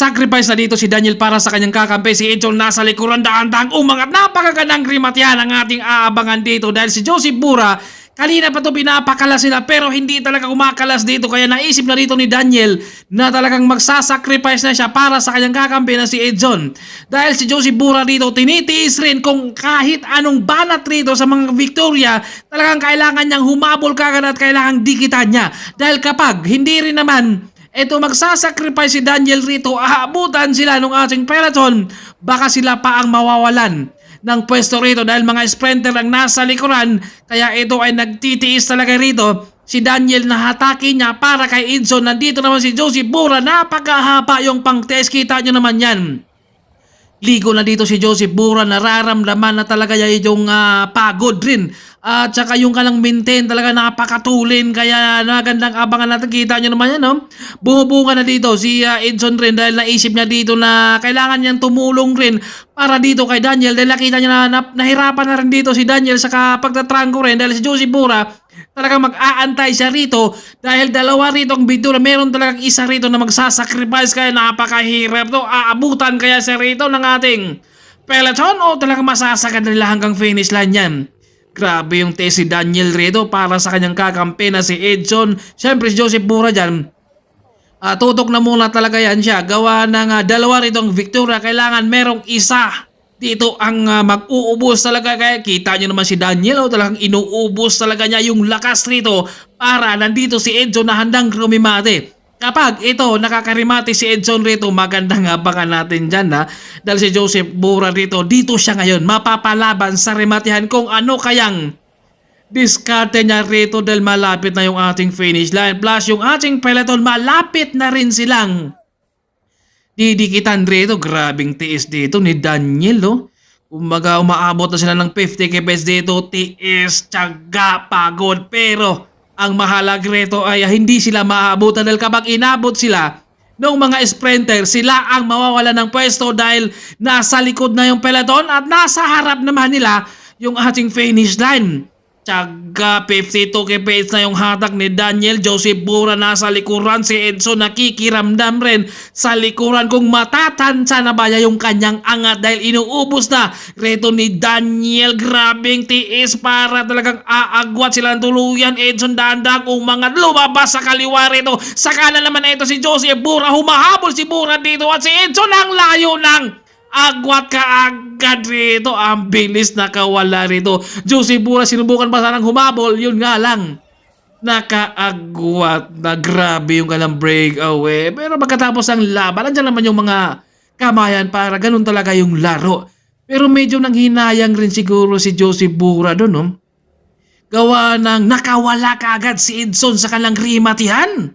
Nag-sacrifice na dito si Daniel para sa kanyang kakampi. Si Edson nasa likuran, dahan-dahang umangat. Napakagandang grimatihan ang ating aabangan dito dahil si Joseph Bura, kanina pa to pinapakalas sila pero hindi talaga kumakalas dito. Kaya naisip na dito ni Daniel na talagang magsasacrifice na siya para sa kanyang kakampi na si Edson. Dahil si Joseph Bura dito tinitiis rin kung kahit anong banat rito sa mga Victoria, talagang kailangan niyang humabol kagad at kailangang dikitan niya. Dahil kapag hindi rin naman ito magsasacrifice si Daniel rito, aabutan sila ng ating peloton, baka sila pa ang mawawalan ng pwesto rito dahil mga sprinter ang nasa likuran. Kaya ito ay nagtitiis talaga rito. Si Daniel nahatake niya para kay Edson. Nandito naman si Joseph Bura, napakahaba yung pang-test, kita nyo naman yan. Ligo na dito si Joseph Bura, nararamdaman na talaga yung pagod rin. At saka yung kalang maintain talaga napakatulin. Kaya nagandang abangan natin. Kita nyo naman yan, no? Bumubunga na dito si Edson rin dahil naisip niya dito na kailangan niyang tumulong rin para dito kay Daniel. Dahil nakita niya na nahirapan na rin dito si Daniel sa pagtatrangko rin. Dahil si Joseph Bura talagang mag-aantay siya rito. Dahil dalawa rito ang Victoria. Meron talagang isa rito na magsasacrifice. Kaya napakahirap to. Aabutan kaya siya rito ng ating peloton o talagang masasagad nila hanggang finish line yan. Grabe yung test si Daniel rito para sa kanyang kakampi na si Edson. Siyempre si Joseph Bura dyan, tutok na muna talaga yan siya. Gawa ng dalawa rito ang Victoria. Kailangan merong isa dito ang mag-uubos talaga. Kaya kita nyo naman si Daniel, talagang inuubos talaga niya yung lakas rito para nandito si Edson na handang rumimate. Kapag ito nakakarimati si Edson rito, magandang abangan natin dyan dahil si Joseph Bura rito, dito siya ngayon mapapalaban sa rematihan kung ano kayang diskarte niya rito dahil malapit na yung ating finish line. Plus yung ating peloton malapit na rin silang didikitan rito. Grabing tiis dito ni Daniel, no? Kumbaga umaabot na sila ng 50 kps dito. Tiis, tiyaga, pagod, pero ang mahalaga rito ay hindi sila maabutan dahil kapag inabot sila ng mga sprinter, sila ang mawawala ng pwesto dahil nasa likod na yung peloton at nasa harap naman nila yung ating finish line. Tsaga 52 kps na yung hatak ni Daniel. Joseph Bura nasa likuran. Si Edson nakikiramdam rin sa likuran kung matatansa na ba yung kanyang angat dahil inuubos na reto ni Daniel. Grabing tiis para talagang aagwat sila ng tuluyan. Edson dandag umangat, lumabas sa kaliwa rito. Sa kanan naman ito si Joseph Bura. Humahabol si Bura dito at si Edson ang layo ng agwat ka agad rito. Ang bilis nakawala rito. Joseph Bura sinubukan pa sanang humabol. Yun nga lang, nakaagwat na. Grabe yung kalang breakaway. Pero pagkatapos ang laban, nandiyan naman yung mga kamayan para ganun talaga yung laro. Pero medyo nanghinayang rin siguro si Joseph Bura doon, no? Gawa ng nakawala ka agad si Edson sa kanilang rimatihan.